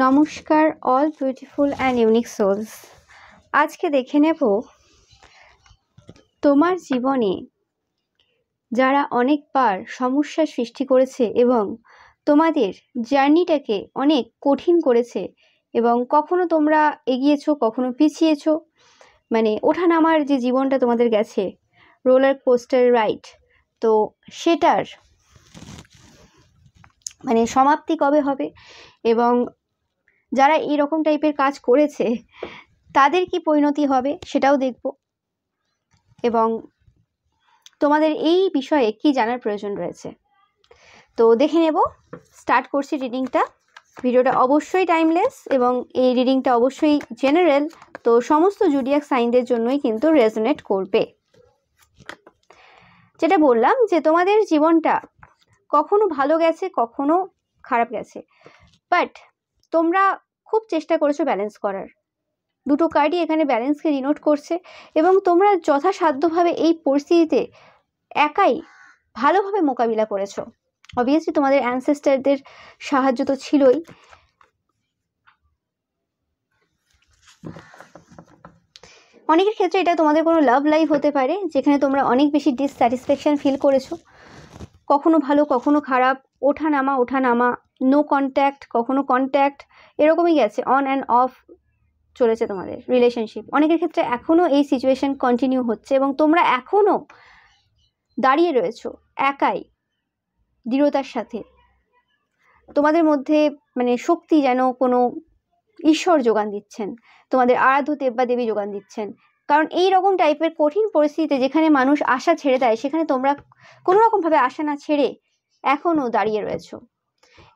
নমস্কার all beautiful and unique souls. আজকে দেখে নেব তোমার জীবনে যারা অনেকবার সমস্যার সৃষ্টি করেছে এবং তোমাদের জার্নিটাকে অনেক কঠিন করেছে এবং কখনো তোমরা এগিয়েছো, কখনো পিছিয়েছো, মানে ওঠানামার যে জীবনটা তোমাদের গেছে, রোলার কোস্টার রাইড, তো সেটার মানে সমাপ্তি কবে হবে এবং যারা এইরকম টাইপের কাজ করেছে তাদের কি পরিণতি হবে সেটাও দেখব এবং তোমাদের এই বিষয়ে কি জানার প্রয়োজন রয়েছে। তো দেখে নেব, স্টার্ট করছি রিডিংটা। ভিডিওটা অবশ্যই টাইমলেস এবং এই রিডিংটা অবশ্যই জেনারেল, তো সমস্ত জুডিয়াক সাইনদের জন্যই কিন্তু রেজোনেট করবে। যেটা বললাম যে তোমাদের জীবনটা কখনো ভালো গেছে, কখনো খারাপ গেছে, বাট তোমরা খুব চেষ্টা করেছো ব্যালেন্স করার। দুটো কার্ডই এখানে ব্যালেন্সকে ডিনোট করছে এবং তোমরা যথাসাধ্যভাবে এই পরিস্থিতিতে একাই ভালোভাবে মোকাবিলা করেছো। অবভিয়াসলি তোমাদের অ্যানসেস্টারদের সাহায্য তো ছিলই। অনেকের ক্ষেত্রে এটা তোমাদের কোনো লাভ লাইফ হতে পারে যেখানে তোমরা অনেক বেশি ডিসস্যাটিসফ্যাকশন ফিল করেছো, কখনো ভালো কখনো খারাপ, ওঠানামা ওঠানামা, নো কন্ট্যাক্ট কখনো কন্ট্যাক্ট, এরকমই গেছে, অন অ্যান্ড অফ চলেছে তোমাদের রিলেশনশিপ। অনেকের ক্ষেত্রে এখনও এই সিচুয়েশন কন্টিনিউ হচ্ছে এবং তোমরা এখনও দাঁড়িয়ে রয়েছো একাই দৃঢ়তার সাথে। তোমাদের মধ্যে মানে শক্তি যেন কোনো ঈশ্বর যোগান দিচ্ছেন, তোমাদের আরাধ্য দেব বা দেবী যোগান দিচ্ছেন। কারণ এই রকম টাইপের কঠিন পরিস্থিতিতে যেখানে মানুষ আশা ছেড়ে দেয়, সেখানে তোমরা কোনো রকমভাবে আশা না ছেড়ে এখনও দাঁড়িয়ে রয়েছো।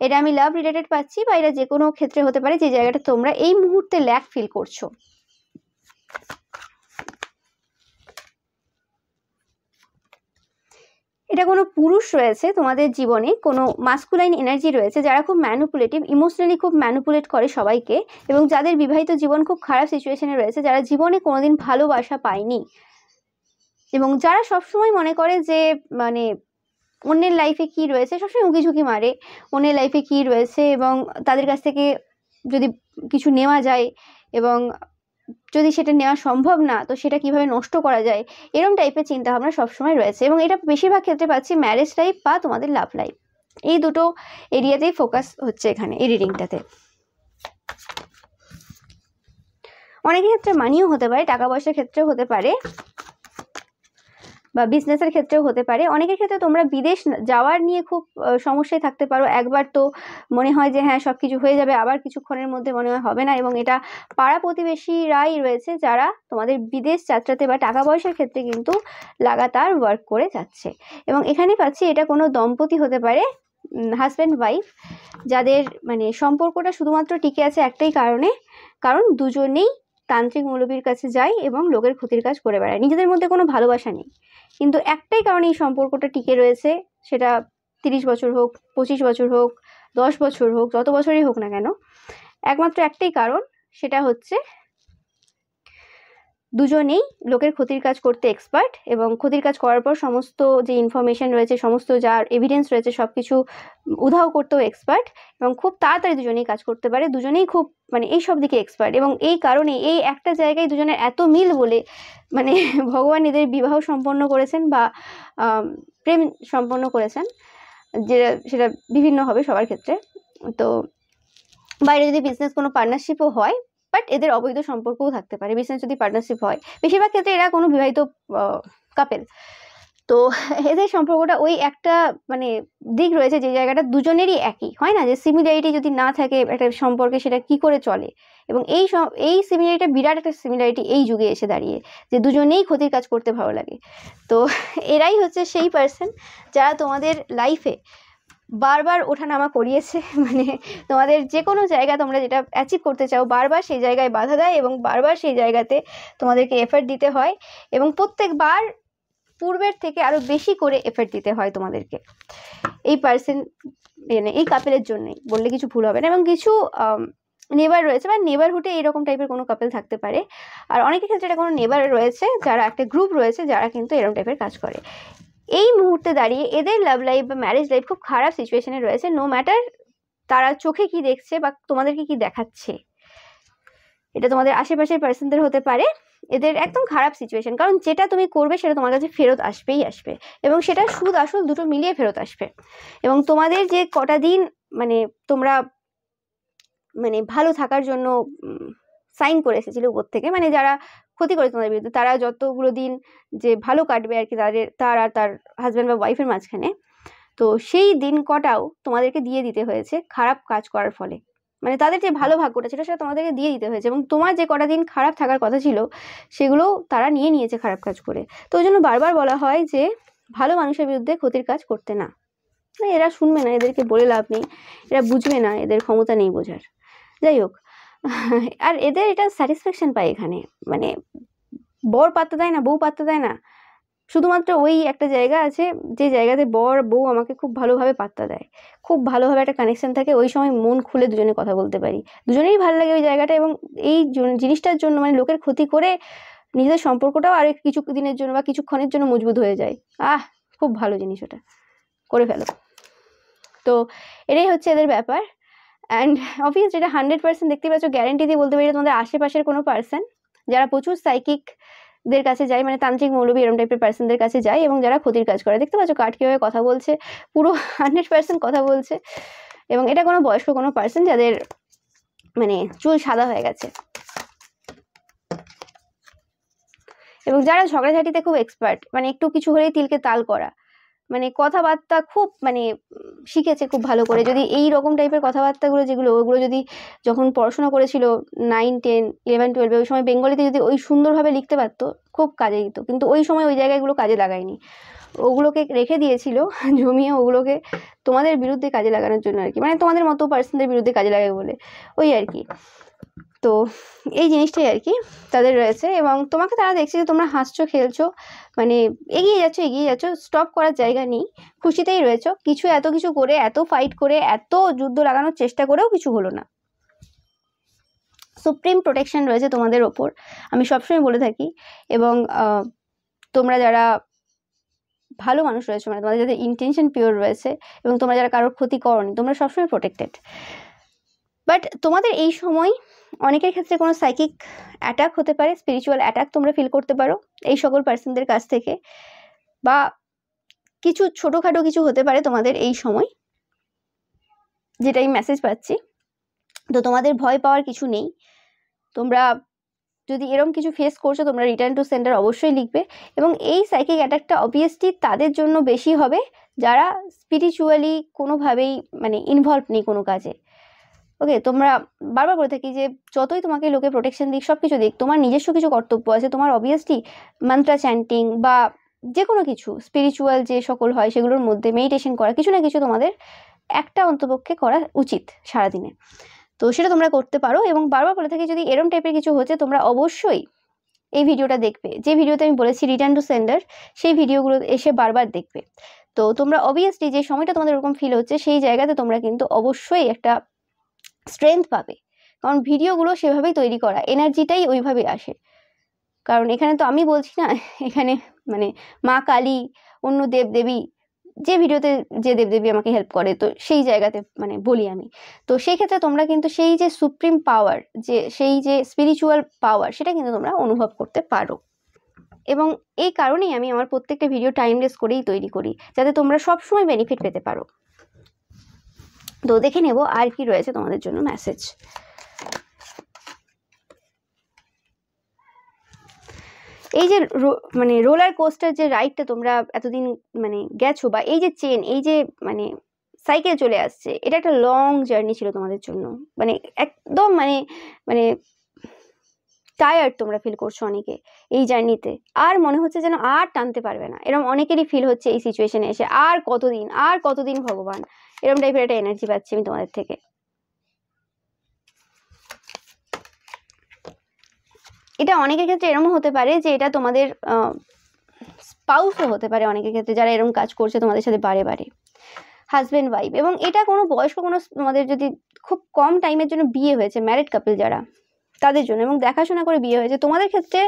এটা আমি লাভ রিলেটেড পাচ্ছি, বা এটা যে কোনো ক্ষেত্রে হতে পারে যে জায়গাটা তোমরা এই মুহূর্তে ল্যাক ফিল করছো। এটা কোনো পুরুষ রয়েছে তোমাদের জীবনে, কোনো মাস্কুলাইন এনার্জি রয়েছে যারা খুব ম্যানুপুলেটিভ, ইমোশনালি খুব ম্যানুপুলেট করে সবাইকে, এবং যাদের বিবাহিত জীবন খুব খারাপ সিচুয়েশনে রয়েছে, যারা জীবনে কোনোদিন ভালোবাসা পায়নি এবং যারা সবসময় মনে করে যে মানে অন্যের লাইফে কি রয়েছে, সবসময় উঁকি ঝুঁকি মারে অন্যের লাইফে কি রয়েছে এবং তাদের কাছ থেকে যদি কিছু নেওয়া যায় এবং যদি সেটা নেওয়া সম্ভব না তো সেটা কিভাবে নষ্ট করা যায়, এরকম টাইপের চিন্তাভাবনা সবসময় রয়েছে। এবং এটা বেশিরভাগ ক্ষেত্রে পাচ্ছি ম্যারেজ লাইফ বা তোমাদের লাভ লাইফ, এই দুটো এরিয়াতেই ফোকাস হচ্ছে এখানে এই রিডিংটাতে। অনেকের ক্ষেত্রে মানিও হতে পারে, টাকা পয়সার ক্ষেত্রেও হতে পারে, বা বিজনেসের ক্ষেত্রেও হতে পারে। অনেকের ক্ষেত্রে তোমরা বিদেশ যাওয়ার নিয়ে খুব সমস্যায় থাকতে পারো। একবার তো মনে হয় যে হ্যাঁ সব কিছু হয়ে যাবে, আবার কিছুক্ষণের মধ্যে মনে হয় হবে না, এবং এটা পাড়া প্রতিবেশীরাই রয়েছে যারা তোমাদের বিদেশ যাত্রাতে বা টাকা পয়সার ক্ষেত্রে কিন্তু লাগাতার ওয়ার্ক করে যাচ্ছে। এবং এখানে পাচ্ছি এটা কোনো দম্পতি হতে পারে, হাজব্যান্ড ওয়াইফ, যাদের মানে সম্পর্কটা শুধুমাত্র টিকে আছে একটাই কারণে, কারণ দুজনেই তান্ত্রিক মৌলবীর কাছে যায় এবং লোকের ক্ষতির কাজ করে বেড়ায়। নিজেদের মধ্যে কোনো ভালোবাসা নেই, কিন্তু একটাই কারণে এই সম্পর্কটা টিকে রয়েছে, সেটা 30 বছর হোক, 25 বছর হোক, 10 বছর হোক, যত বছরই হোক না কেন, একমাত্র একটাই কারণ, সেটা হচ্ছে দুজনেই লোকের ক্ষতির কাজ করতে এক্সপার্ট, এবং ক্ষতির কাজ করার পর সমস্ত যে ইনফরমেশন রয়েছে, সমস্ত যার এভিডেন্স রয়েছে, সব কিছু উধাও করতেও এক্সপার্ট, এবং খুব তাড়াতাড়ি দুজনেই কাজ করতে পারে, দুজনেই খুব মানে এই সব দিকে এক্সপার্ট। এবং এই কারণে এই একটা জায়গায় দুজনের এত মিল বলে মানে ভগবান এদের বিবাহ সম্পন্ন করেছেন বা প্রেম সম্পন্ন করেছেন, যেটা সেটা বিভিন্ন হবে সবার ক্ষেত্রে। তো বাইরে যদি বিজনেস কোনো পার্টনারশিপও হয়, বাট এদের অবৈধ সম্পর্কও থাকতে পারে, বিজনেস যদি পার্টনারশিপ হয়। বেশিরভাগ ক্ষেত্রে এরা কোনো বিবাহিত কাপেল, তো এদের সম্পর্কটা ওই একটা মানে দিক রয়েছে যে জায়গাটা দুজনেরই একই হয় না, যে সিমিলারিটি যদি না থাকে একটা সম্পর্কে সেটা কি করে চলে। এবং এই সিমিলারিটি বিরাট একটা সিমিলারিটি এই যুগে এসে দাঁড়িয়ে, যে দুজনেই ক্ষতির কাজ করতে ভালো লাগে। তো এরাই হচ্ছে সেই পার্সন যারা তোমাদের লাইফে বারবার ওঠানামা করিয়েছে, মানে তোমাদের যে কোনো জায়গা তোমরা যেটা অ্যাচিভ করতে চাও বারবার সেই জায়গায় বাধা দেয় এবং বারবার সেই জায়গাতে তোমাদেরকে এফর্ট দিতে হয়, এবং প্রত্যেকবার পূর্বের থেকে আরো বেশি করে এফর্ট দিতে হয় তোমাদেরকে। এই পার্সন এই কাপেলের জন্যই বললে কিছু ভুল হবে না। এবং কিছু নেবার রয়েছে বা নেবারহুডে এরকম টাইপের কোনো কাপেল থাকতে পারে, আর অনেকের ক্ষেত্রে এটা কোনো নেবার রয়েছে, যারা একটা গ্রুপ রয়েছে যারা কিন্তু এরকম টাইপের কাজ করে। এই মুহূর্তে দাঁড়িয়ে এদের লাভ লাইফ বা ম্যারেজ লাইফ খুব খারাপ সিচুয়েশনে রয়েছে। নো ম্যাটার তারা চোখে কি দেখছে বা তোমাদেরকে কি দেখাচ্ছে, এটা তোমাদের আশেপাশের পার্সনদের হতে পারে। এদের একদম খারাপ সিচুয়েশন, কারণ যেটা তুমি করবে সেটা তোমার কাছে ফেরত আসবেই আসবে, এবং সেটা সুদ আসল দুটো মিলিয়ে ফেরত আসবে। এবং তোমাদের যে কটা দিন মানে তোমরা মানে ভালো থাকার জন্য সাইন করে এসেছিল উপর থেকে, মানে যারা ক্ষতি করে তোমাদের বিরুদ্ধে, তারা যতগুলো দিন যে ভালো কাটবে আর কি তার আর তার হাজব্যান্ড বা ওয়াইফের মাঝখানে, তো সেই দিন কটাও তোমাদেরকে দিয়ে দিতে হয়েছে খারাপ কাজ করার ফলে। মানে তাদের যে ভালো ভাগ্যটা ছিল সেটা তোমাদেরকে দিয়ে দিতে হয়েছে, এবং তোমার যে কটা দিন খারাপ থাকার কথা ছিল সেগুলো তারা নিয়ে নিয়েছে খারাপ কাজ করে। তো ওই জন্য বারবার বলা হয় যে ভালো মানুষের বিরুদ্ধে ক্ষতির কাজ করতে না। এরা শুনবে না, এদেরকে বলে লাভ নেই, এরা বুঝবে না, এদের ক্ষমতা নেই বোঝার। যাই হোক, আর এদের এটা স্যাটিসফ্যাকশন পায় এখানে, মানে বর পাত্তা দেয় না, বউ পাত্তা দেয় না, শুধুমাত্র ওই একটা জায়গা আছে যে জায়গাতে বর বউ আমাকে খুব ভালোভাবে পাত্তা দেয়, খুব ভালোভাবে একটা কানেকশন থাকে, ওই সময় মন খুলে দুজনে কথা বলতে পারি, দুজনেই ভালো লাগে ওই জায়গাটা। এবং এই জিনিসটার জন্য মানে লোকের ক্ষতি করে নিজেদের সম্পর্কটাও আর কিছু দিনের জন্য বা কিছুক্ষণের জন্য মজবুত হয়ে যায়। খুব ভালো জিনিস, ওটা করে ফেলো। তো এটাই হচ্ছে এদের ব্যাপার। অ্যান্ড অবভিয়াস যেটা 100% দেখতে পাচ্ছ, গ্যারেন্টি দিয়ে বলতে পারি তোমাদের আশেপাশের কোনো পার্সন যারা প্রচুর সাইকিকদের কাছে যায়, মানে তান্ত্রিক মৌলবী এরম টাইপের পার্সনদের কাছে যায় এবং যারা ক্ষতির কাজ করে। দেখতে পাচ্ছ কার্ড কীভাবে কথা বলছে, পুরো 100% কথা বলছে। এবং এটা কোনো বয়স্ক কোনো পার্সন যাদের মানে চুল সাদা হয়ে গেছে, এবং যারা ঝগড়াঝাটিতে খুব এক্সপার্ট, মানে একটু কিছু হলেই তিলকে তাল করা, মানে কথাবার্তা খুব মানে শিখেছে খুব ভালো করে। যদি এই রকম টাইপের কথাবার্তাগুলো যেগুলো, ওগুলো যদি যখন পড়াশোনা করেছিল 9, 10, 11, 12 ওই সময় বেঙ্গলিতে যদি ওই সুন্দরভাবে লিখতে পারতো খুব কাজে দিত, কিন্তু ওই সময় ওই জায়গাগুলো কাজে লাগায়নি, ওগুলোকে রেখে দিয়েছিল জমিয়ে, ওগুলোকে তোমাদের বিরুদ্ধে কাজে লাগানোর জন্য আর কি, মানে তোমাদের মতো পার্সনদের বিরুদ্ধে কাজে লাগাবে বলে ওই আর কি। তো এই জিনিসটাই আর কি তাদের রয়েছে। এবং তোমাকে তারা দেখছে যে তোমরা হাসছো খেলছো, মানে এগিয়ে যাচ্ছ, স্টপ করার জায়গা নেই, খুশিতেই রয়েছো। এত কিছু করে, এত ফাইট করে, এত যুদ্ধ লাগানোর চেষ্টা করেও কিছু হলো না। সুপ্রিম প্রোটেকশন রয়েছে তোমাদের ওপর, আমি সবসময় বলে থাকি। এবং তোমরা যারা ভালো মানুষ রয়েছে, মানে তোমাদের যাদের ইন্টেনশন পিওর রয়েছে, এবং তোমরা যারা কারোর ক্ষতি করোনি, তোমরা সবসময় প্রোটেক্টেড। বাট তোমাদের এই সময় অনেকের ক্ষেত্রে কোনো সাইকিক অ্যাটাক হতে পারে, স্পিরিচুয়াল অ্যাটাক তোমরা ফিল করতে পারো এই সকল পার্সনদের কাছ থেকে, বা কিছু ছোটোখাটো কিছু হতে পারে তোমাদের এই সময়, যেটা আমি মেসেজ পাচ্ছি। তো তোমাদের ভয় পাওয়ার কিছু নেই। তোমরা যদি এরকম কিছু ফেস করছো, তোমরা রিটার্ন টু সেন্টার অবশ্যই লিখবে। এবং এই সাইকিক অ্যাটাকটা অবভিয়াসলি তাদের জন্য বেশি হবে যারা স্পিরিচুয়ালি কোনোভাবেই মানে ইনভলভ নেই কোনো কাজে। ওকে, তোমরা বারবার বলে থাকি যে যতই তোমাকে লোকে প্রোটেকশন দিক, সব কিছু দিক, তোমার নিজস্ব কিছু কর্তব্য আছে। তোমার অবভিয়াসলি মন্ত্রা চ্যান্টিং বা যে কোনো কিছু স্পিরিচুয়াল যে সকল হয় সেগুলোর মধ্যে মেডিটেশন করা, কিছু না কিছু তোমাদের একটা অন্তপক্ষে করা উচিত সারাদিনে। তো সেটা তোমরা করতে পারো। এবং বারবার বলে থাকি যদি এরম টাইপের কিছু হচ্ছে, তোমরা অবশ্যই এই ভিডিওটা দেখবে, যে ভিডিওতে আমি বলেছি রিটার্ন টু সেন্ডার, সেই ভিডিওগুলো এসে বারবার দেখবে। তো তোমরা অবভিয়াসলি যে সময়টা তোমাদের এরকম ফিল হচ্ছে, সেই জায়গাতে তোমরা কিন্তু অবশ্যই একটা স্ট্রেংথ পাবে, কারণ ভিডিওগুলো সেভাবেই তৈরি করা, এনার্জিটাই ওইভাবে আসে। কারণ এখানে তো আমি বলছি না, এখানে মানে মা কালী, অন্য দেবদেবী, যে ভিডিওতে যে দেবদেবী আমাকে হেল্প করে, তো সেই জায়গাতে মানে বলি আমি। তো সেই ক্ষেত্রে তোমরা কিন্তু সেই যে সুপ্রিম পাওয়ার, সেই যে স্পিরিচুয়াল পাওয়ার, সেটা কিন্তু তোমরা অনুভব করতে পারো। এবং এই কারণেই আমি আমার প্রত্যেকটা ভিডিও টাইমলেস করেই তৈরি করি, যাতে তোমরা সবসময় বেনিফিট পেতে পারো। তো দেখে নেব আর কি রয়েছে তোমাদের জন্য মেসেজ। এই যে মানে রোলার কোস্টার যে রাইডটা তোমরা এতদিন মানে গেছো, বা এই যে চেন, এই যে মানে সাইকেল চলে আসছে, এটা একটা লং জার্নি ছিল তোমাদের জন্য, মানে একদম মানে মানে টায়ার্ড তোমরা ফিল করছো অনেকে এই জার্নিতে, আর মনে হচ্ছে যেন আর টানতে পারবে না, এরকম অনেকেরই ফিল হচ্ছে এই সিচুয়েশনে এসে। আর কতদিন ভগবান, এরকম টাইপের একটা এনার্জি পাচ্ছি আমি তোমাদের থেকে। এটা অনেকের ক্ষেত্রে এরকম হতে পারে যে এটা তোমাদের স্পাউসও হতে পারে অনেকের ক্ষেত্রে, যারা এরকম কাজ করছে তোমাদের সাথে বারে বারে, হাজব্যান্ড ওয়াইফ। এবং এটা কোনো বয়স্ক কোনো তোমাদের যদি খুব কম টাইমের জন্য বিয়ে হয়েছে, ম্যারিড কাপল যারা, তাদের জন্য, এবং দেখাশোনা করে বিয়ে হয়েছে, তোমাদের ক্ষেত্রে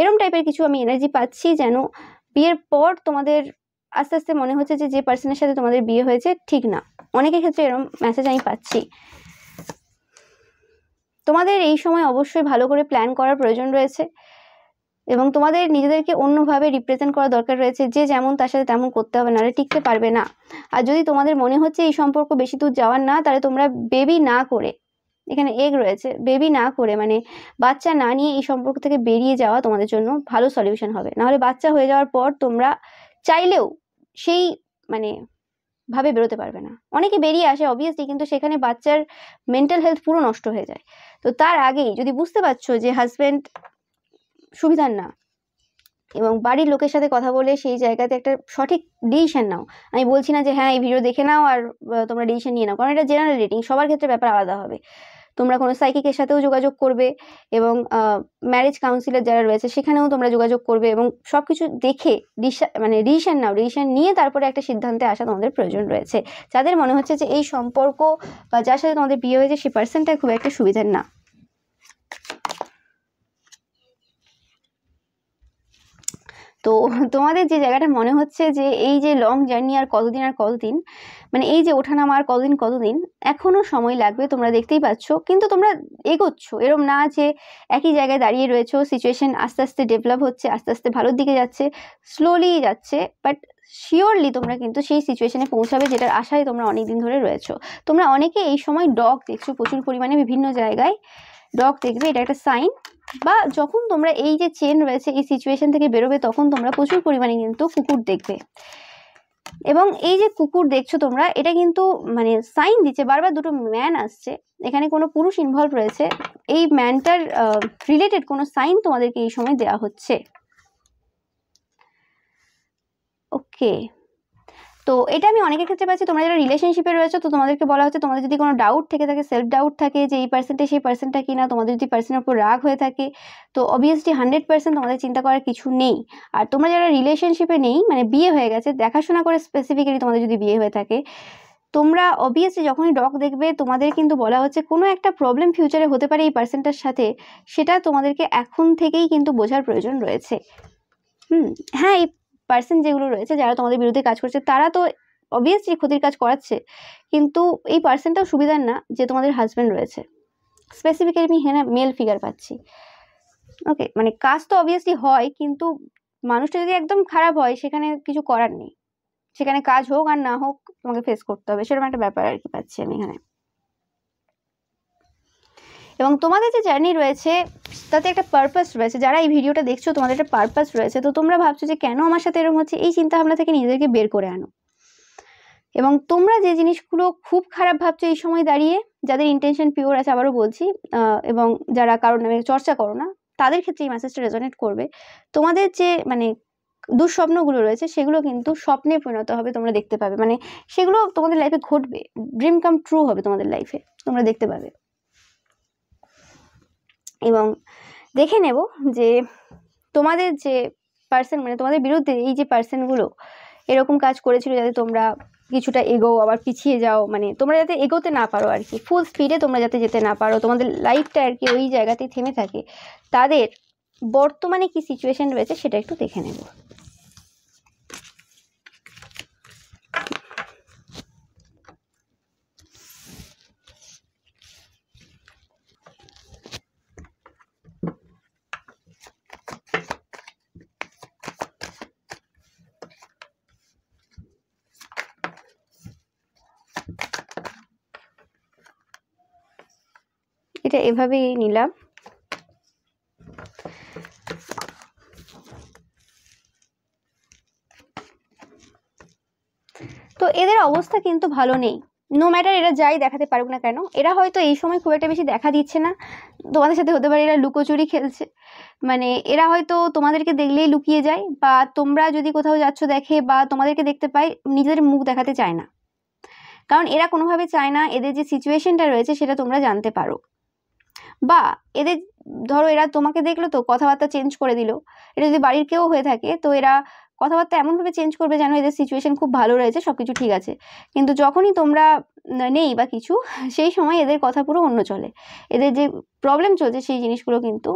এরম টাইপের কিছু আমি এনার্জি পাচ্ছি, যেন বিয়ের পর তোমাদের আস্তে আস্তে মনে হচ্ছে যে পার্সনের সাথে তোমাদের বিয়ে হয়েছে ঠিক না। অনেকের ক্ষেত্রে এরকম মেসেজ আমি পাচ্ছি। তোমাদের এই সময় অবশ্যই ভালো করে প্ল্যান করার প্রয়োজন রয়েছে এবং তোমাদের নিজেদেরকে অন্যভাবে রিপ্রেজেন্ট করা দরকার রয়েছে। যে যেমন তার সাথে তেমন করতে হবে, নাহলে টিকতে পারবে না। আর যদি তোমাদের মনে হচ্ছে এই সম্পর্ক বেশি দূর যাওয়ার না, তাহলে তোমরা বেবি না করে, এখানে এগ রয়েছে, বেবি না করে মানে বাচ্চা না নিয়ে এই সম্পর্ক থেকে বেরিয়ে যাওয়া তোমাদের জন্য ভালো সলিউশন হবে। নাহলে বাচ্চা হয়ে যাওয়ার পর তোমরা চাইলেও সেই মানে ভাবে বেরোতে পারবে না। অনেকে বেরিয়ে আসে অবভিয়াসলি, কিন্তু সেখানে বাচ্চার মেন্টাল হেলথ পুরো নষ্ট হয়ে যায়। তো তার আগেই যদি বুঝতে পারছো যে হাজব্যান্ড সুবিধার না, এবং বাড়ির লোকের সাথে কথা বলে সেই জায়গাতে একটা সঠিক ডিসিশন নাও। আমি বলছি না যে হ্যাঁ এই ভিডিও দেখে নাও আর তোমরা ডিসিশন নিয়ে নাও, কারণ এটা জেনারেল রেটিং, সবার ক্ষেত্রে ব্যাপার আলাদা হবে। তোমরা কোনো সাইকিকের সাথেও যোগাযোগ করবে এবং ম্যারেজ কাউন্সিলর যারা রয়েছে সেখানেও তোমরা যোগাযোগ করবে এবং সব কিছু দেখে ডিসিশন নাও। ডিসিশন নিয়ে তারপরে একটা সিদ্ধান্তে আসা তোমাদের প্রয়োজন রয়েছে। যাদের মনে হচ্ছে যে এই সম্পর্ক বা যার সাথে তোমাদের বিয়ে হয়েছে সেই পার্সনটা খুব একটা সুবিধার না। তো তোমাদের যে জায়গাটা মনে হচ্ছে যে এই যে লং জার্নি আর কতদিন, মানে এই যে ওঠানামা আর কতদিন এখনো সময় লাগবে, তোমরা দেখতেই পাচ্ছ। কিন্তু তোমরা এগোচ্ছ, এরম না যে একই জায়গায় দাঁড়িয়ে রয়েছো। সিচুয়েশন আস্তে আস্তে ডেভেলপ হচ্ছে, আস্তে আস্তে ভালোর দিকে যাচ্ছে, স্লোলি যাচ্ছে, বাট শিওরলি তোমরা কিন্তু সেই সিচুয়েশনে পৌঁছাবে যেটার আশায় তোমরা অনেকদিন ধরে রয়েছো। তোমরা অনেকে এই সময় ডগ দেখছো প্রচুর পরিমাণে, বিভিন্ন জায়গায় ডগ দেখবে, এটা একটা সাইন। বা যখন তোমরা এই যে চেন রয়েছে এই সিচুয়েশন থেকে বেরোবে, তখন তোমরা প্রচুর পরিমাণে কিন্তু কুকুর দেখবে। এবং এই যে কুকুর দেখছো তোমরা, এটা কিন্তু মানে সাইন দিচ্ছে, বারবার দুটো ম্যান আসছে, এখানে কোনো পুরুষ ইনভলভ রয়েছে। এই ম্যানটার রিলেটেড কোনো সাইন তোমাদেরকে এই সময় দেওয়া হচ্ছে। ওকে, তো এটা আমি অনেকের ক্ষেত্রে পাচ্ছি। তোমরা যারা রিলেশনশিপে রয়েছে, তো তোমাদেরকে বলা হচ্ছে তোমাদের যদি কোনো ডাউট থেকে থাকে, সেলফ ডাউট থাকে যে এই পার্সনটা সেই পার্সনটা কিনা, তোমাদের যদি পার্সনের উপর রাগ হয়ে থাকে, তো অবভিয়াসলি 100% তোমাদের চিন্তা করার কিছু নেই। আর তোমরা যারা রিলেশনশিপে নেই, মানে বিয়ে হয়ে গেছে, দেখাশোনা করে স্পেসিফিক্যালি তোমাদের যদি বিয়ে হয়ে থাকে, তোমরা অবভিয়াসলি যখনই ডগ দেখবে তোমাদের কিন্তু বলা হচ্ছে কোনো একটা প্রবলেম ফিউচারে হতে পারে এই পার্সনটার সাথে, সেটা তোমাদেরকে এখন থেকেই কিন্তু বোঝার প্রয়োজন রয়েছে। হ্যাঁ, এই পার্সন যেগুলো রয়েছে যারা তোমাদের বিরুদ্ধে কাজ করছে, তারা তো অবভিয়াসলি ক্ষতির কাজ করাচ্ছে, কিন্তু এই পার্সনটাও সুবিধার না যে তোমাদের হাজব্যান্ড রয়েছে। স্পেসিফিক্যালি আমি হ্যাঁ মেল ফিগার পাচ্ছি। ওকে, মানে কাজ তো অবভিয়াসলি হয়, কিন্তু মানুষটা যদি একদম খারাপ হয় সেখানে কিছু করার নেই, সেখানে কাজ হোক আর না হোক তোমাকে ফেস করতে হবে, সেরকম একটা ব্যাপার আর কি পাচ্ছি আমি এখানে। এবং তোমাদের যে জার্নি রয়েছে তাতে একটা পারপাস রয়েছে। যারা এই ভিডিওটা দেখছো তোমাদের একটা পারপাস রয়েছে। তো তোমরা ভাবছো যে কেন আমার সাথে এরকম হচ্ছে, এই চিন্তা ভাবনা থেকে নিজেদেরকে বের করে আনো। এবং তোমরা যে জিনিসগুলো খুব খারাপ ভাবছো এই সময় দাঁড়িয়ে, যাদের ইন্টেনশন পিওর আছে, আবারও বলছি, এবং যারা কারোর নামে চর্চা করো না, তাদের ক্ষেত্রে এই মেসেজটা রেজোনেট করবে। তোমাদের যে মানে দুঃস্বপ্নগুলো রয়েছে সেগুলো কিন্তু স্বপ্নে পরিণত হবে, তোমরা দেখতে পাবে, মানে সেগুলো তোমাদের লাইফে ঘটবে, ড্রিম কাম ট্রু হবে তোমাদের লাইফে, তোমরা দেখতে পাবে। এবং দেখে নেব যে তোমাদের যে পার্সন, মানে তোমাদের বিরুদ্ধে এই যে পার্সনগুলো এরকম কাজ করেছিল যাতে তোমরা কিছুটা এগোও আবার পিছিয়ে যাও, মানে তোমরা যাতে এগোতে না পারো আর কি, ফুল স্পিডে তোমরা যাতে যেতে না পারো, তোমাদের লাইফটা আর কি ওই জায়গাতেই থেমে থাকে, তাদের বর্তমানে কি সিচুয়েশন রয়েছে সেটা একটু দেখে নেব। এটা এভাবেই নিলাম। তো এদের অবস্থা কিন্তু ভালো নেই, নো ম্যাটার এরা যাই দেখাতে পারুক না কেন। এরা হয়তো এই সময় খুব একটা বেশি দেখা দিচ্ছে না তোমাদের সাথে, হতে পারে এরা লুকোচুরি খেলছে, মানে এরা হয়তো তোমাদেরকে দেখলেই লুকিয়ে যায়, বা তোমরা যদি কোথাও যাচ্ছ দেখে বা তোমাদেরকে দেখতে পাই, নিজেদের মুখ দেখাতে চায় না, কারণ এরা কোনোভাবে চায় না এদের যে সিচুয়েশনটা রয়েছে সেটা তোমরা জানতে পারো। বা এদের ধরো এরা তোমাকে দেখলো তো কথাবার্তা চেঞ্জ করে দিল, এটা যদি বাড়ির কেউ হয়ে থাকে তো এরা কথাবার্তা এমনভাবে চেঞ্জ করবে যেন এদের সিচুয়েশন খুব ভালো রয়েছে, সবকিছু ঠিক আছে, কিন্তু যখনই তোমরা নেই বা কিছু, সেই সময় এদের কথা পুরো অন্য চলে, এদের যে প্রবলেম চলছে সেই জিনিসগুলো কিন্তু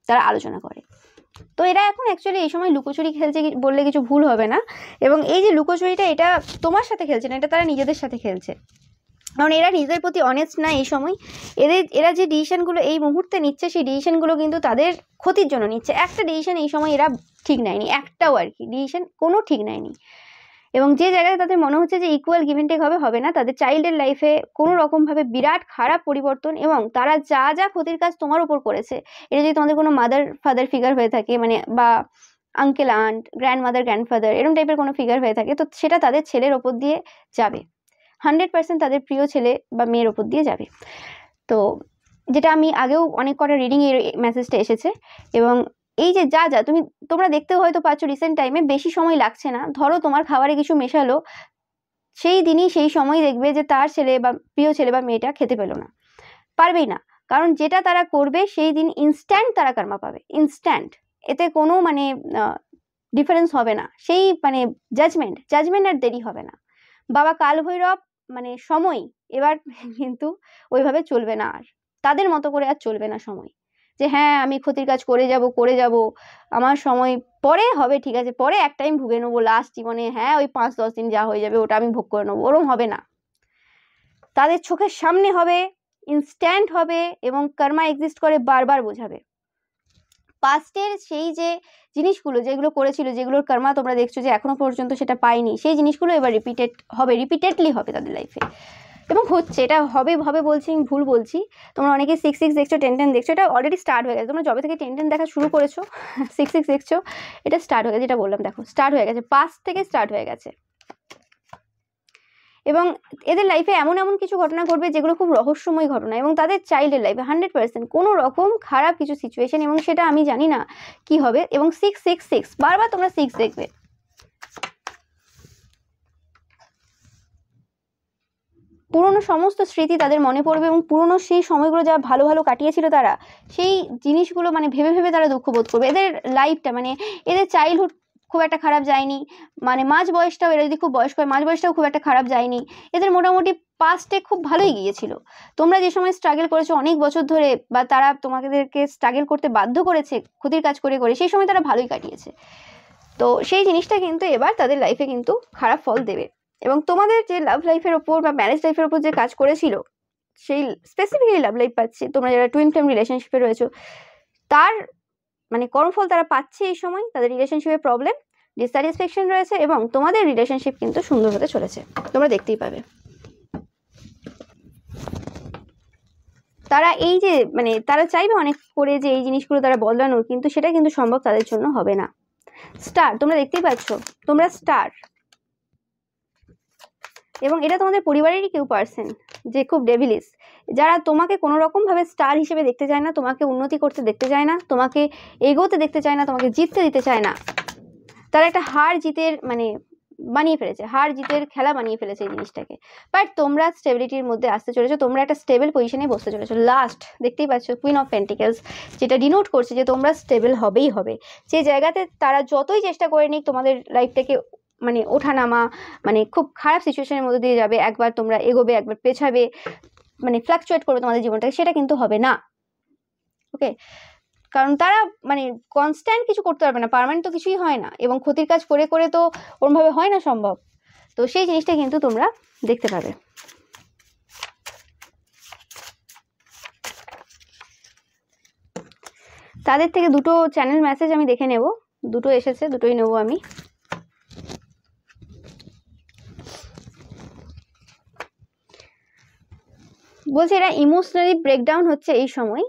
তারা আলোচনা করে। তো এরা এখন অ্যাকচুয়ালি এই সময় লুকোচুরি খেলছে বললে কিছু ভুল হবে না। এবং এই যে লুকোচুরিটা, এটা তোমার সাথে খেলছে না, এটা তারা নিজেদের সাথে খেলছে। কারণ এরা নিজেদের প্রতি অনেস্ট না এই সময়। এরা যে ডিসিশনগুলো এই মুহূর্তে নিচ্ছে, সেই ডিসিশনগুলো কিন্তু তাদের ক্ষতির জন্য নিচ্ছে। একটা ডিসিশন এই সময় এরা ঠিক নেয়নি, একটাও আর কি ডিসিশন কোনো ঠিক নেয়নি। এবং যে জায়গায় তাদের মনে হচ্ছে যে ইকুয়াল গিভ অ্যান্ড টেক হবে না, তাদের চাইল্ডের লাইফে কোনো রকমভাবে বিরাট খারাপ পরিবর্তন, এবং তারা যা যা ক্ষতির কাজ তোমার উপর করেছে, এটা যদি তোমাদের কোনো মাদার ফাদার ফিগার হয়ে থাকে, মানে বা uncle aunt, grandmother grandfather, এরকম টাইপের কোনো ফিগার হয়ে থাকে, তো সেটা তাদের ছেলের ওপর দিয়ে যাবে, 100% তাদের প্রিয় ছেলে বা মেয়ের ওপর দিয়ে যাবে। তো যেটা আমি আগেও অনেক কটা রিডিং এর মেসেজটা এসেছে। এবং এই যে যা যা তোমরা দেখতেও হয়তো পাচ্ছ রিসেন্ট টাইমে, বেশি সময় লাগছে না, ধরো তোমার খাবারে কিছু মেশালো, সেই দিনই সেই সময় দেখবে যে তার ছেলে বা প্রিয় ছেলে বা মেয়েটা খেতে পেলো না, পারবেই না। কারণ যেটা তারা করবে সেই দিন ইনস্ট্যান্ট তারা কর্মা পাবে, ইনস্ট্যান্ট। এতে কোনো মানে ডিফারেন্স হবে না, সেই মানে জাজমেন্ট আর দেরি হবে না। বাবা কাল ভৈরব মানে সময় এবার কিন্তু ওইভাবে চলবে না, আর তাদের মতো করে আর চলবে না সময়, যে হ্যাঁ আমি ক্ষতির কাজ করে যাব, আমার সময় পরে হবে, ঠিক আছে পরে এক টাইম ভুগে নেবো লাস্ট জীবনে, হ্যাঁ ওই 5-10 দিন যা হয়ে যাবে ওটা আমি ভোগ করে নেবো, ওরম হবে না। তাদের চোখের সামনে হবে, ইনস্ট্যান্ট হবে, এবং কর্মা এক্সিস্ট করে বারবার বোঝাবে। পাস্টের সেই যে জিনিসগুলো যেগুলো করেছিল, যেগুলোর কর্মা তোমরা দেখছো যে এখনো পর্যন্ত সেটা পায়নি, সেই জিনিসগুলো এবার রিপিটেডলি হবে তাদের লাইফে, এবং হচ্ছে। এটা হবে বলছি, আমি ভুল বলছি। তোমরা অনেকে 6-6 দেখছো, 10-10 দেখছো, এটা অলরেডি স্টার্ট হয়ে গেছে। তোমরা যবে থেকে 10-10 দেখা শুরু করেছো, 6-6 দেখছো, এটা স্টার্ট হয়ে গেছে। যেটা বললাম দেখো স্টার্ট হয়ে গেছে, পাস্ট থেকে স্টার্ট হয়ে গেছে। এবং এদের লাইফে এমন কিছু ঘটনা ঘটবে যেগুলো খুব রহস্যময় ঘটনা, এবং তাদের চাইল্ডের লাইফে 100% কোনো রকম খারাপ কিছু সিচুয়েশন, এবং সেটা আমি জানি না কি হবে। এবং 6-6-6 বারবার তোমরা 6 দেখবে। পুরনো সমস্ত স্মৃতি তাদের মনে পড়বে, এবং পুরনো সেই সময়গুলো যা ভালো ভালো কাটিয়েছিল তারা, সেই জিনিসগুলো মানে ভেবে ভেবে তারা দুঃখ বোধ করবে। এদের লাইফটা মানে এদের চাইল্ডহুড খুব একটা খারাপ যায়নি, মানে মাঝ বয়সটাও, এরা যদি খুব বয়স্ক হয় মাঝ বয়সটাও খুব একটা খারাপ যায়নি, এদের মোটামুটি পাস্টে খুব ভালোই গিয়েছিল। তোমরা যে সময় স্ট্রাগল করেছো অনেক বছর ধরে, বা তারা তোমাদেরকে স্ট্রাগল করতে বাধ্য করেছে ক্ষতির কাজ করে করে, সেই সময় তারা ভালোই কাটিয়েছে। তো সেই জিনিসটা কিন্তু এবার তাদের লাইফে কিন্তু খারাপ ফল দেবে। এবং তোমাদের যে লাভ লাইফের ওপর বা ম্যারেজ লাইফের ওপর যে কাজ করেছিল, সেই স্পেসিফিক্যালি লাভ লাইফ পাচ্ছে, তোমরা যারা টুইন ফ্লেম রিলেশনশিপে রয়েছো, তার মানে কর্মফল তারা পাচ্ছে এই সময়। তাদের রিলেশনশিপে প্রবলেম, ডিসস্যাটিসফ্যাকশন রয়েছে, এবং তোমাদের রিলেশনশিপ কিন্তু সুন্দর হতে চলেছে, তোমরা দেখতেই পাবে। তারা এই যে মানে তারা চাইবে অনেক করে যে এই জিনিসগুলো তারা বদলানোর, কিন্তু সেটা কিন্তু সম্ভব তাদের জন্য হবে না। স্টার, তোমরা দেখতেই পাচ্ছ, তোমরা স্টার। এবং এটা তোমাদের পরিবারেরই কেউ পার্সন যে খুব ডেভিলিস, যারা তোমাকে কোনো রকম ভাবে স্টার হিসেবে দেখতে চায় না, তোমাকে উন্নতি করতে দেখতে চায় না, তোমাকে এগোতে দেখতে চায় না, তোমাকে জিততে দিতে চায় না। তারা একটা হার জিতের মানে বানিয়ে ফেলেছে, হার জিতের খেলা বানিয়ে ফেলেছে এই জিনিসটাকে। বাট তোমরা স্টেবিলিটির মধ্যে আসতে চলেছো, তোমরা একটা স্টেবল পজিশনে বসতে চলেছো। লাস্ট দেখতেই পাচ্ছ কুইন অফ পেন্টিকেলস, যেটা ডিনোট করছে যে তোমরা স্টেবল হবেই হবে। যে জায়গাতে তারা যতই চেষ্টা করে নিক তোমাদের লাইফটাকে মানে ওঠানামা, মানে খুব খারাপ সিচুয়েশনের মধ্যে দিয়ে যাবে, একবার তোমরা এগোবে একবার পেছাবে, মানে ফ্লাকচুয়েট করবে তোমাদের জীবনটাকে, সেটা কিন্তু হবে না। ওকে, কারণ তারা মানে কনস্ট্যান্ট কিছু করতে পারবে না, পার্মানেন্ট তো কিছুই হয় না, এবং ক্ষতির কাজ করে করে তো ওরমভাবে হয় না সম্ভব। তো সেই জিনিসটা কিন্তু তোমরা দেখতে পাবে। তাদের থেকে দুটো চ্যানেল মেসেজ আমি দেখে নেব, দুটো এসেছে, দুটোই নেব আমি। বলছে এরা ইমোশনালি ব্রেকডাউন হচ্ছে এই সময়,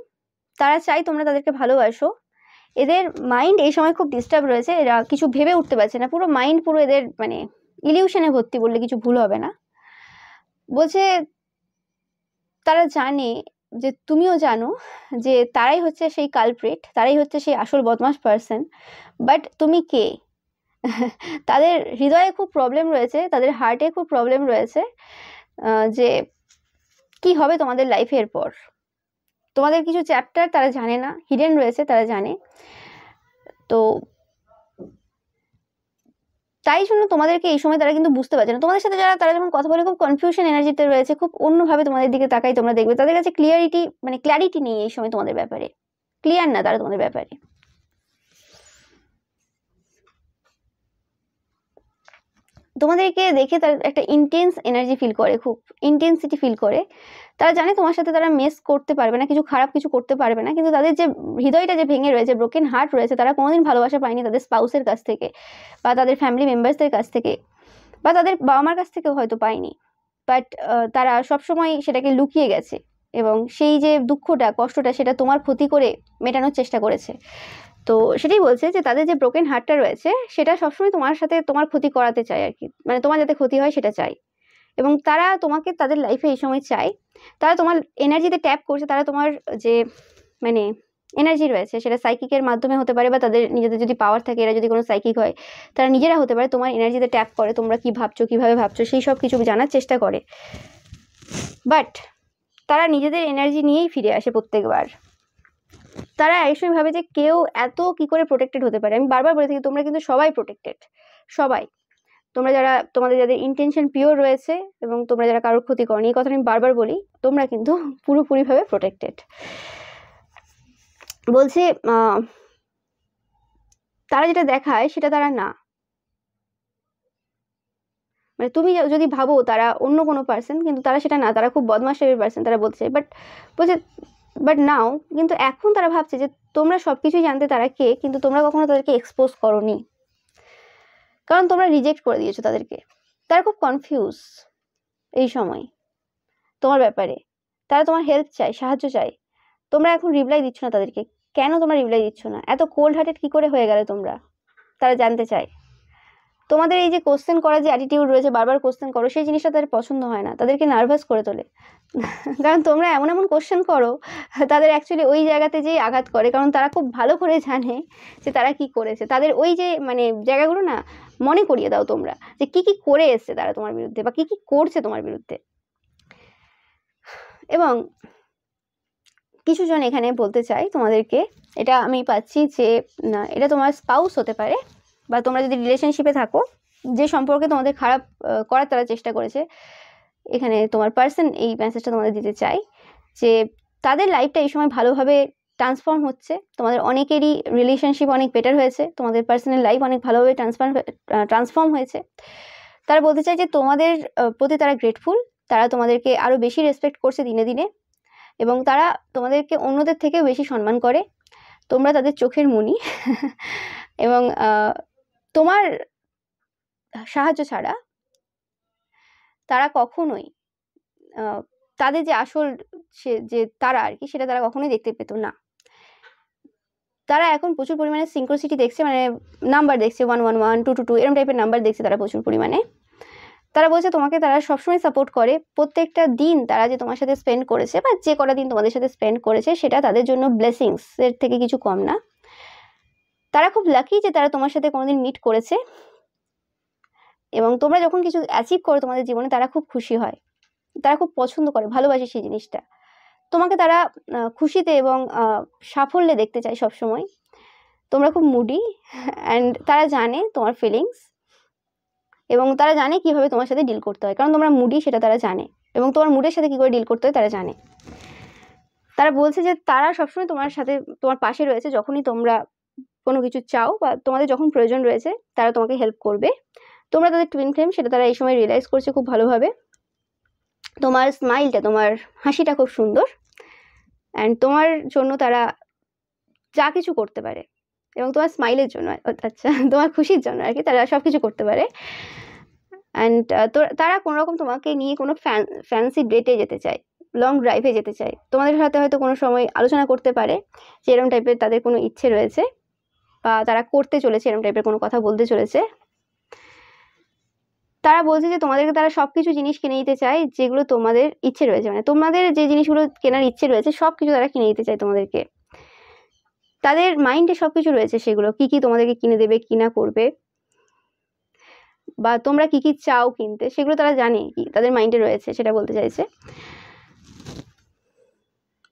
তারা চাই তোমরা তাদেরকে ভালোবাসো। এদের মাইন্ড এই সময় খুব ডিস্টার্ব রয়েছে, এরা কিছু ভেবে উঠতে পারছে না, পুরো মাইন্ড পুরো এদের মানে ইলিউশনে ভর্তি বললে কিছু ভুল হবে না। বলছে তারা জানে যে তুমিও জানো যে তারাই হচ্ছে সেই কালপ্রিট, তারাই হচ্ছে সেই আসল বদমাশ পার্সন, বাট তুমি কে? তাদের হৃদয়ে খুব প্রবলেম রয়েছে, তাদের হার্টে খুব প্রবলেম রয়েছে, যে কি হবে তোমাদের লাইফের পর। তোমাদের কিছু চ্যাপ্টার তারা জানে না, হিডেন রয়েছে, তারা জানে। তো তাই জন্য তোমাদেরকে এই সময় তারা কিন্তু বুঝতে পারছে না। তোমাদের সাথে যারা তারা যখন কথা বলে খুব কনফিউশন এনার্জিতে রয়েছে, খুব অন্যভাবে তোমাদের দিকে তাকাই, তোমরা দেখবে তাদের কাছে ক্লিয়ারিটি নেই এই সময় তোমাদের ব্যাপারে, ক্লিয়ার না তারা তোমাদের ব্যাপারে। তোমাদেরকে দেখে তার একটা ইন্টেন্স এনার্জি ফিল করে, খুব ইন্টেন্সিটি ফিল করে। তারা জানে তোমার সাথে তারা মেস করতে পারবে না, কিছু খারাপ কিছু করতে পারবে না, কিন্তু তাদের যে হৃদয়টা যে ভেঙে রয়েছে, ব্রোকেন হার্ট রয়েছে, তারা কোনোদিন ভালোবাসা পায়নি তাদের স্পাউসের কাছ থেকে, বা তাদের ফ্যামিলি মেম্বার্সদের কাছ থেকে, বা তাদের বাবা মার কাছ থেকেও হয়তো পায়নি। বাট তারা সবসময় সেটাকে লুকিয়ে গেছে, এবং সেই যে দুঃখটা, কষ্টটা, সেটা তোমার ক্ষতি করে মেটানোর চেষ্টা করেছে। তো সেটাই বলছে যে তাদের যে ব্রোকেন হার্টটা রয়েছে, সেটা সবসময় তোমার সাথে তোমার ক্ষতি করাতে চায় আর কি, মানে তোমার যাতে ক্ষতি হয় সেটা চাই। এবং তারা তোমাকে তাদের লাইফে এই সময় চায়, তারা তোমার এনার্জিতে ট্যাপ করছে, তারা তোমার যে মানে এনার্জি রয়েছে সেটা সাইকিকের মাধ্যমে হতে পারে, বা তাদের নিজেদের যদি পাওয়ার থাকে, এরা যদি কোনো সাইকিক হয়, তারা নিজেরা হতে পারে, তোমার এনার্জিতে ট্যাপ করে, তোমরা কি ভাবছো, কিভাবে ভাবছো, সেই সব কিছু জানার চেষ্টা করে। বাট তারা নিজেদের এনার্জি নিয়েই ফিরে আসে প্রত্যেকবার। তারা একসময় ভাবে যে কেউ এত কি করে প্রোটেক্টেড হতে পারে। আমি বারবার বলে থাকি, তোমরা কিন্তু সবাই প্রোটেক্টেড, সবাই। তোমরা যারা, তোমাদের যাদের ইন্টেনশন পিওর রয়েছে, এবং তোমরা যারা কারোর ক্ষতি করনি, এই কথাটা আমি বারবার বলি, তোমরা কিন্তু পুরোপুরিভাবে প্রোটেক্টেড। বলছে তারা যেটা দেখায় সেটা তারা না, মানে তুমি যদি ভাবো তারা অন্য কোনো পার্সন, কিন্তু তারা সেটা না, তারা খুব বদমাশ টাইপের পার্সন, তারা বলছে। বলছে বাট নাও, কিন্তু এখন তারা ভাবছে যে তোমরা সবকিছুই জানতে তারা কে, কিন্তু তোমরা কখনো তাদেরকে এক্সপোজ করোনি, কারণ তোমরা রিজেক্ট করে দিয়েছো তাদেরকে। তারা খুব কনফিউজ এই সময় তোমার ব্যাপারে, তারা তোমার হেল্প চায়, সাহায্য চায়। তোমরা এখন রিপ্লাই দিচ্ছ না তাদেরকে, কেন তোমরা রিপ্লাই দিচ্ছ না? এত কোল্ড হার্টেড কি করে হয়ে গেলে তোমরা? তারা জানতে চায়। তোমাদের এই যে কোশ্চেন করার যে অ্যাটিটিউড রয়েছে, বারবার কোশ্চেন করো, সেই জিনিসটা তাদের পছন্দ হয় না, তাদেরকে নার্ভাস করে তোলে। কারণ তোমরা এমন এমন কোশ্চেন করো, তাদের অ্যাকচুয়ালি ওই জায়গাতে যেই আঘাত করে, কারণ তারা খুব ভালো করে জানে যে তারা কি করেছে। তাদের ওই যে মানে জায়গাগুলো না মনে করিয়ে দাও তোমরা, যে কি কি করে এসছে তারা তোমার বিরুদ্ধে, বা কি কি করছে তোমার বিরুদ্ধে। এবং কিছু জন এখানে বলতে চাই তোমাদেরকে, এটা আমি পাচ্ছি যে এটা তোমার স্পাউস হতে পারে, বা তোমরা যদি রিলেশনশিপে থাকো, যে সম্পর্কে তোমাদের খারাপ করার তারা চেষ্টা করেছে, এখানে তোমার পার্সন এই মেসেজটা তোমাদের দিতে চাই যে তাদের লাইফটা এই সময় ভালোভাবে ট্রান্সফর্ম হচ্ছে। তোমাদের অনেকেরই রিলেশনশিপ অনেক বেটার হয়েছে, তোমাদের পার্সোনাল লাইফ অনেক ভালোভাবে ট্রান্সফর্ম হয়েছে। তারা বলতে চায় যে তোমাদের প্রতি তারা গ্রেটফুল, তারা তোমাদেরকে আরও বেশি রেসপেক্ট করছে দিনে দিনে, এবং তারা তোমাদেরকে অন্যদের থেকেও বেশি সম্মান করে। তোমরা তাদের চোখের মণি। এবং তোমার সাহায্য ছাড়া তারা কখনোই তাদের যে আসল যে তারা আর কি, সেটা তারা কখনোই দেখতে পেত না। তারা এখন প্রচুর পরিমাণে সিনক্রোসিটি দেখছে, মানে নাম্বার দেখছে, 111, 222 এরকম টাইপের নাম্বার দেখছে তারা প্রচুর পরিমাণে। তারা বলছে তোমাকে তারা সবসময় সাপোর্ট করে, প্রত্যেকটা দিন তারা যে তোমার সাথে স্পেন্ড করেছে, বা যে কটা দিন তোমাদের সাথে স্পেন্ড করেছে, সেটা তাদের জন্য ব্লেসিংস এর থেকে কিছু কম না। তারা খুব লাকি যে তারা তোমার সাথে কোনোদিন মিট করেছে, এবং তোমরা যখন কিছু অ্যাচিভ করো তোমাদের জীবনে, তারা খুব খুশি হয়, তারা খুব পছন্দ করে, ভালোবাসে সেই জিনিসটা। তোমাকে তারা খুশিতে এবং সাফল্যে দেখতে চায় সবসময়। তোমরা খুব মুডি, অ্যান্ড তারা জানে তোমার ফিলিংস, এবং তারা জানে কিভাবে তোমার সাথে ডিল করতে হয়, কারণ তোমরা মুডি সেটা তারা জানে, এবং তোমার মুডের সাথে কী করে ডিল করতে হয় তারা জানে। তারা বলছে যে তারা সবসময় তোমার সাথে, তোমার পাশে রয়েছে, যখনই তোমরা কোনো কিছু চাও বা তোমাদের যখন প্রয়োজন রয়েছে, তারা তোমাকে হেল্প করবে। তোমরা তাদের টুইন ফ্লেম, সেটা তারা এই সময় রিয়েলাইজ করছে খুব ভালোভাবে। তোমার স্মাইলটা, তোমার হাসিটা খুব সুন্দর, অ্যান্ড তোমার জন্য তারা যা কিছু করতে পারে, এবং তোমার স্মাইলের জন্য, আচ্ছা তোমার খুশির জন্য আর কি, তারা সব কিছু করতে পারে। অ্যান্ড তারা কোনোরকম তোমাকে নিয়ে কোনো ফ্যান্সি ডেটে যেতে চায়, লং ড্রাইভে যেতে চায়, তোমাদের সাথে হয়তো কোনো সময় আলোচনা করতে পারে যে এরকম টাইপের তাদের কোনো ইচ্ছে রয়েছে, বা তারা করতে চলেছে, এরকম টাইপের কোনো কথা বলতে চলেছে। তারা বলছে যে তোমাদেরকে তারা সব কিছু জিনিস কিনে দিতে চায় যেগুলো তোমাদের ইচ্ছে রয়েছে, মানে তোমাদের যে জিনিসগুলো কেনার ইচ্ছে রয়েছে সব কিছু তারা কিনে দিতে চায় তোমাদেরকে। তাদের মাইন্ডে সব কিছু রয়েছে, সেগুলো কি কি তোমাদেরকে কিনে দেবে, কি না করবে, বা তোমরা কি কি চাও কিনতে, সেগুলো তারা জানে, কি তাদের মাইন্ডে রয়েছে, সেটা বলতে চাইছে।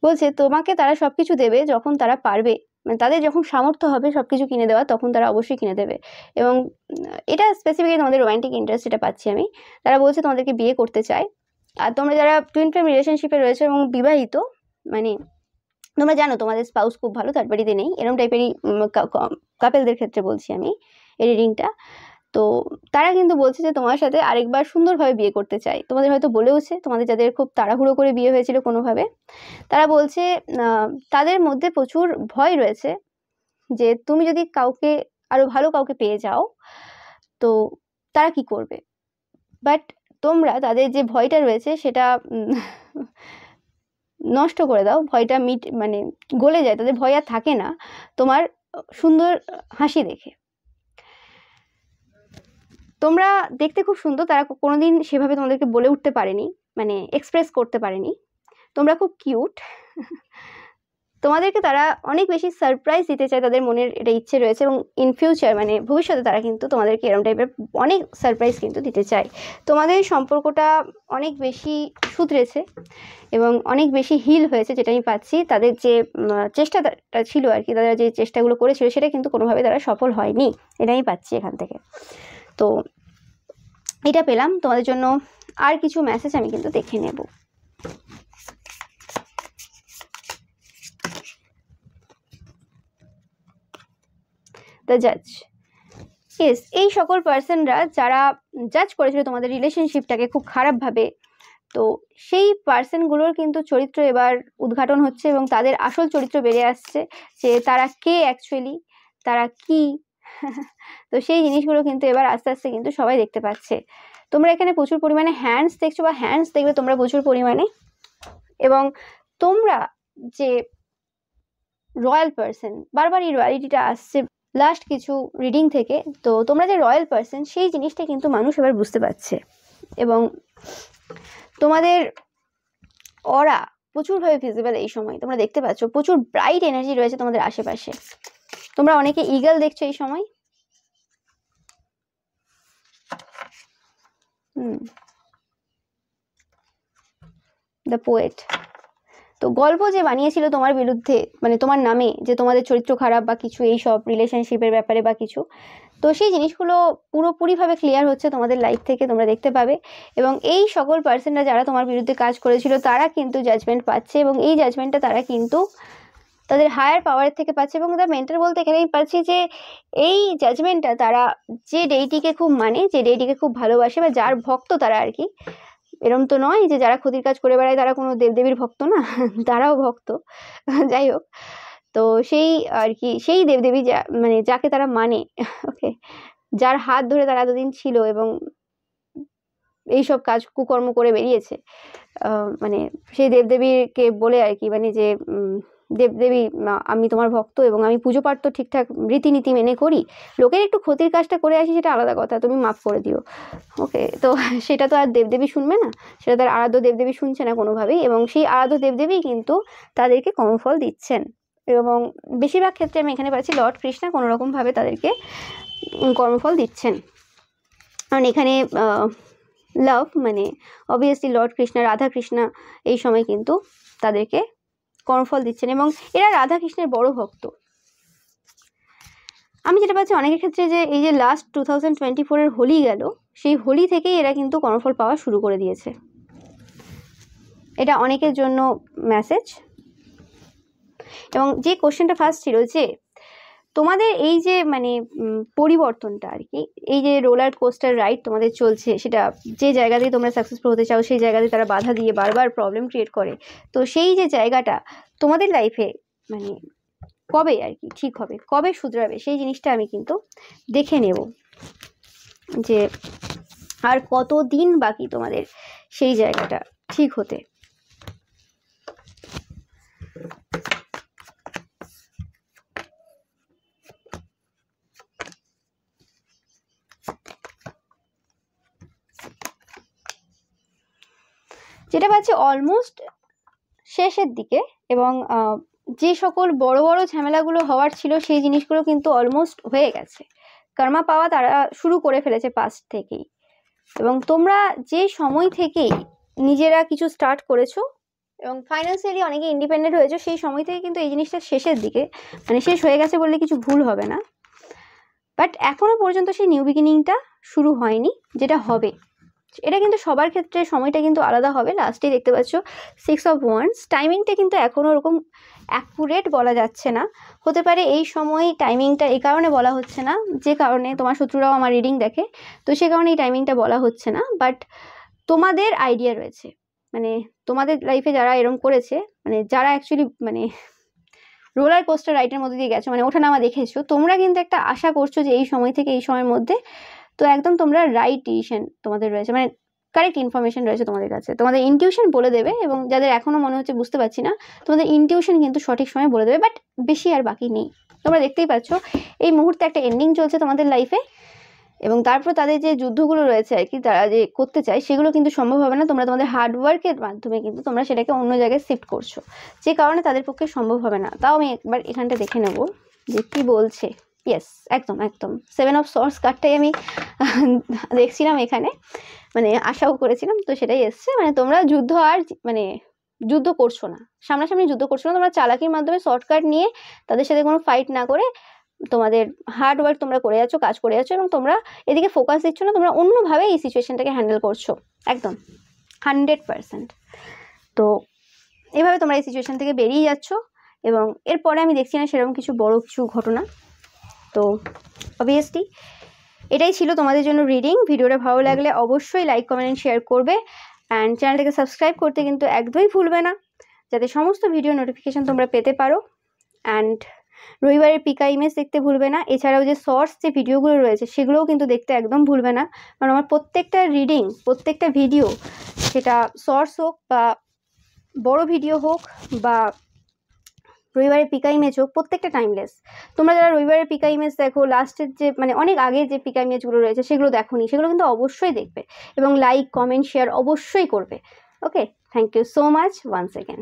বলছে তোমাকে তারা সবকিছু দেবে যখন তারা পারবে, মানে তাদের যখন সামর্থ্য হবে সবকিছু কিনে দেওয়া, তখন তারা অবশ্যই কিনে দেবে। এবং এটা স্পেসিফিক্যালি তোমাদের রোমান্টিক ইন্টারেস্ট, এটা পাচ্ছি আমি। তারা বলছে তোমাদেরকে বিয়ে করতে চায়। আর তোমরা যারা টুইন ফ্লেম রিলেশনশিপে রয়েছে এবং বিবাহিত, মানে তোমরা জানো তোমাদের স্পাউস খুব ভালো, থার্ড পার্টিতে নেই, এরকম টাইপেরই কাপেলদের ক্ষেত্রে বলছি আমি এই রিডিংটা। তো তারা কিন্তু বলছে যে তোমার সাথে আরেকবার সুন্দরভাবে বিয়ে করতে চায়। তোমাদের হয়তো বলেওছে, তোমাদের যাদের খুব তাড়াহুড়ো করে বিয়ে হয়েছিল কোনোভাবে, তারা বলছে তাদের মধ্যে প্রচুর ভয় রয়েছে যে তুমি যদি কাউকে, আরো ভালো কাউকে পেয়ে যাও, তো তারা কি করবে। বাট তোমরা তাদের যে ভয়টা রয়েছে সেটা নষ্ট করে দাও, ভয়টা মানে গলে যায়, তাদের ভয় আর থাকে না তোমার সুন্দর হাসি দেখে। তোমরা দেখতে খুব সুন্দর, তারা কোনোদিন সেভাবে তোমাদেরকে বলে উঠতে পারেনি, মানে এক্সপ্রেস করতে পারেনি। তোমরা খুব কিউট, তোমাদেরকে তারা অনেক বেশি সারপ্রাইজ দিতে চায়, তাদের মনের এটা ইচ্ছে রয়েছে, এবং ইন ফিউচার মানে ভবিষ্যতে তারা কিন্তু তোমাদেরকে এরকম টাইপের অনেক সারপ্রাইজ কিন্তু দিতে চায়। তোমাদের সম্পর্কটা অনেক বেশি সুধরেছে এবং অনেক বেশি হিল হয়েছে, যেটা আমি পাচ্ছি। তাদের যে চেষ্টাটা ছিল আর কি, তারা যে চেষ্টাগুলো করেছিল সেটা কিন্তু কোনোভাবে তারা সফল হয়নি, এটা আমি পাচ্ছি এখান থেকে। তো এটা পেলাম তোমাদের জন্য। আর কিছু মেসেজ আমি কিন্তু দেখে নেব। দ্য জাজ, ইয়েস, এই সকল পার্সনরা যারা জাজ করেছিল তোমাদের রিলেশনশিপটাকে খুব খারাপভাবে, তো সেই পার্সনগুলোর কিন্তু চরিত্র এবার উদ্ঘাটন হচ্ছে এবং তাদের আসল চরিত্র বেরিয়ে আসছে, যে তারা কে অ্যাকচুয়ালি, তারা কি। তো সেই জিনিসগুলো কিন্তু এবার আস্তে আস্তে কিন্তু সবাই দেখতে পাচ্ছে। তোমরা এখানে প্রচুর পরিমাণে হ্যান্ডস দেখছো, বা হ্যান্ডস দেখবে তোমরা প্রচুর পরিমাণে। এবং তোমরা যে রয়্যাল পার্সন, বারবার এই রয়্যালিটিটা আসছে লাস্ট কিছু রিডিং থেকে, তো তোমরা যে রয়্যাল পার্সন সেই জিনিসটা কিন্তু মানুষ এবার বুঝতে পারছে। এবং তোমাদের অরা প্রচুরভাবে ভিজিবল এই সময়, তোমরা দেখতে পাচ্ছ প্রচুর ব্রাইট এনার্জি রয়েছে তোমাদের আশেপাশে। তোমরা অনেকে ইগল দেখছো এই সময়। দ্য পোয়েট, তো গল্প যে বানিয়েছিল তোমার বিরুদ্ধে, মানে তোমার নামে, যে তোমাদের চরিত্র খারাপ বা কিছু এই সব রিলেশনশিপের ব্যাপারে বা কিছু, তো সেই জিনিসগুলো পুরোপুরিভাবে ক্লিয়ার হচ্ছে তোমাদের লাইফ থেকে, তোমরা দেখতে পাবে। এবং এই সকল পার্সনরা যারা তোমার বিরুদ্ধে কাজ করেছিল তারা কিন্তু জাজমেন্ট পাচ্ছে, এবং এই জাজমেন্টটা তারা কিন্তু তাদের হায়ার পাওয়ারের থেকে পাচ্ছে। এবং তার মেন্টার বলতে এখানেই পাচ্ছি যে এই জাজমেন্টটা তারা যে ডেইটিকে খুব মানে, যে ডেইটিকে খুব ভালোবাসে, বা যার ভক্ত তারা আর কি, এরম তো নয় যে যারা ক্ষতির কাজ করে বেড়ায় তারা কোনো দেবদেবীর ভক্ত না, তারাও ভক্ত, যাই হোক। তো সেই আর কি, সেই দেবদেবী মানে যাকে তারা মানে, ওকে, যার হাত ধরে তারা এতদিন ছিল এবং এইসব কাজ কুকর্ম করে বেরিয়েছে, মানে সেই দেবদেবীকে বলে আর কি, মানে যে দেবদেবী আমি তোমার ভক্ত এবং আমি পুজো পাঠ তো ঠিকঠাক রীতিনীতি মেনে করি, লোকের একটু ক্ষতির কাজটা করে আসি সেটা আলাদা কথা, তুমি মাফ করে দিও। ওকে, তো সেটা তো আর দেবদেবী শুনবে না, সেটা তার আরাধ্য দেবদেবী শুনছে না কোনোভাবেই, এবং সেই আরাধ্য দেবদেবী কিন্তু তাদেরকে কর্মফল দিচ্ছেন। এবং বেশিরভাগ ক্ষেত্রে আমি এখানে পাচ্ছি লর্ড কৃষ্ণা কোনোরকমভাবে তাদেরকে কর্মফল দিচ্ছেন। কারণ এখানে লাভ মানে অবভিয়াসলি লর্ড কৃষ্ণা, রাধা কৃষ্ণা এই সময় কিন্তু তাদেরকে কর্মফল দিচ্ছেন, এবং এরা রাধা কৃষ্ণের বড় ভক্ত। আমি যেটা পাচ্ছি অনেকের ক্ষেত্রে যে এই যে লাস্ট 2024-এর হোলি গেল, সেই হোলি থেকেই এরা কিন্তু কর্মফল পাওয়া শুরু করে দিয়েছে। এটা অনেকের জন্য মেসেজ। এবং যে কোশ্চেনটা ফার্স্ট ছিল যে তোমাদের এই যে মানে পরিবর্তনটা আর কি, এই যে রোলার কোস্টার রাইড তোমাদের চলছে, সেটা যে জায়গাতেই তোমরা সাকসেসফুল হতে চাও সেই জায়গাতে তারা বাধা দিয়ে বারবার প্রবলেম ক্রিয়েট করে। তো সেই যে জায়গাটা তোমাদের লাইফে মানে কবে আর কি ঠিক হবে, কবে শুধরাবে, সেই জিনিসটা আমি কিন্তু দেখে নেব যে আর কতদিন বাকি তোমাদের সেই জায়গাটা ঠিক হতে। যেটা পাচ্ছি অলমোস্ট শেষের দিকে, এবং যে সকল বড় বড় ঝামেলাগুলো হওয়ার ছিল সেই জিনিসগুলো কিন্তু অলমোস্ট হয়ে গেছে, কর্মা পাওয়া তারা শুরু করে ফেলেছে পাস্ট থেকেই। এবং তোমরা যে সময় থেকেই নিজেরা কিছু স্টার্ট করেছো এবং ফাইন্যান্সিয়ালি অনেকে ইন্ডিপেন্ডেন্ট হয়েছে, সেই সময় থেকে কিন্তু এই জিনিসটা শেষের দিকে, মানে শেষ হয়ে গেছে বললে কিছু ভুল হবে না। বাট এখনো পর্যন্ত সেই নিউ বিগিনিংটা শুরু হয়নি, যেটা হবে। এটা কিন্তু সবার ক্ষেত্রে সময়টা কিন্তু আলাদা হবে। লাস্টে দেখতে পাচ্ছ 6 অফ ওয়ান্ডস। টাইমিংটা কিন্তু এখনও ওরকম অ্যাকুরেট বলা যাচ্ছে না। হতে পারে এই সময় টাইমিংটা এই কারণে বলা হচ্ছে না, যে কারণে তোমার শত্রুরাও আমার রিডিং দেখে, তো সে কারণে এই টাইমিংটা বলা হচ্ছে না। বাট তোমাদের আইডিয়া রয়েছে, মানে তোমাদের লাইফে যারা এরকম করেছে, মানে যারা অ্যাকচুয়ালি মানে রোলার কোস্টার রাইডের মধ্যে দিয়ে গেছো, মানে ওঠানামা দেখেছো, তোমরা কিন্তু একটা আশা করছো যে এই সময় থেকে এই সময়ের মধ্যে তো একদম তোমরা রাইট ডিসিশন তোমাদের রয়েছে, মানে কারেক্ট ইনফরমেশন রয়েছে তোমাদের কাছে। তোমাদের ইনটিউশন বলে দেবে, এবং যাদের এখনও মনে হচ্ছে বুঝতে পারছি না, তোমাদের ইনটিউশন কিন্তু সঠিক সময় বলে দেবে। বাট বেশি আর বাকি নেই। তোমরা দেখতেই পাচ্ছ এই মুহূর্তে একটা এন্ডিং চলছে তোমাদের লাইফে, এবং তারপর তাদের যে যুদ্ধগুলো রয়েছে আর কি, তারা যে করতে চায় সেগুলো কিন্তু সম্ভব হবে না। তোমরা তোমাদের হার্ডওয়ার্কের মাধ্যমে কিন্তু তোমরা সেটাকে অন্য জায়গায় শিফট করছো, যে কারণে তাদের পক্ষে সম্ভব হবে না। তাও আমি একবার এখানটা দেখে নেব যে কী বলছে। ইয়েস, একদম একদম 7 অফ সোর্স কার্ডটাই আমি দেখছিলাম এখানে, মানে আশাও করেছিলাম, তো সেটাই এসছে। মানে তোমরা যুদ্ধ আর মানে যুদ্ধ করছো না, সামনাসামনি যুদ্ধ করছো না, তোমরা চালাকির মাধ্যমে শর্টকাট নিয়ে তাদের সাথে কোনো ফাইট না করে তোমাদের হার্ড ওয়ার্ক তোমরা করে যাচ্ছ, কাজ করে যাচ্ছ, এবং তোমরা এদিকে ফোকাস দিচ্ছ না, তোমরা অন্যভাবে এই সিচুয়েশনটাকে হ্যান্ডেল করছো একদম 100%। তো এভাবে তোমরা এই সিচুয়েশন থেকে বেরিয়ে যাচ্ছ, এবং এরপরে আমি দেখছি না সেরকম কিছু বড় কিছু ঘটনা। তো অবভিয়াসলি এটাই ছিল তোমাদের জন্য রিডিং। ভিডিওটা ভালো লাগলে অবশ্যই লাইক, কমেন্ট, শেয়ার করবে, অ্যান্ড চ্যানেলটাকে সাবস্ক্রাইব করতে কিন্তু একদমই ভুলবে না, যাতে সমস্ত ভিডিও নোটিফিকেশান তোমরা পেতে পারো। অ্যান্ড রবিবারের পিকা ইমেজ দেখতে ভুলবে না। এছাড়াও যে শর্টস যে ভিডিওগুলো রয়েছে সেগুলোও কিন্তু দেখতে একদম ভুলবে না, কারণ আমার প্রত্যেকটা রিডিং, প্রত্যেকটা ভিডিও, সেটা শর্টস হোক বা বড় ভিডিও হোক বা রবিবারের পিকা ইমেজ হোক, প্রত্যেকটা টাইমলেস। তোমরা যারা রবিবারের পিকা ইমেজ দেখো, লাস্টের যে মানে অনেক আগে যে পিকা ইমেজগুলো রয়েছে সেগুলো দেখোনি, সেগুলো কিন্তু অবশ্যই দেখবে, এবং লাইক, কমেন্ট, শেয়ার অবশ্যই করবে। Okay, thank you so much once again.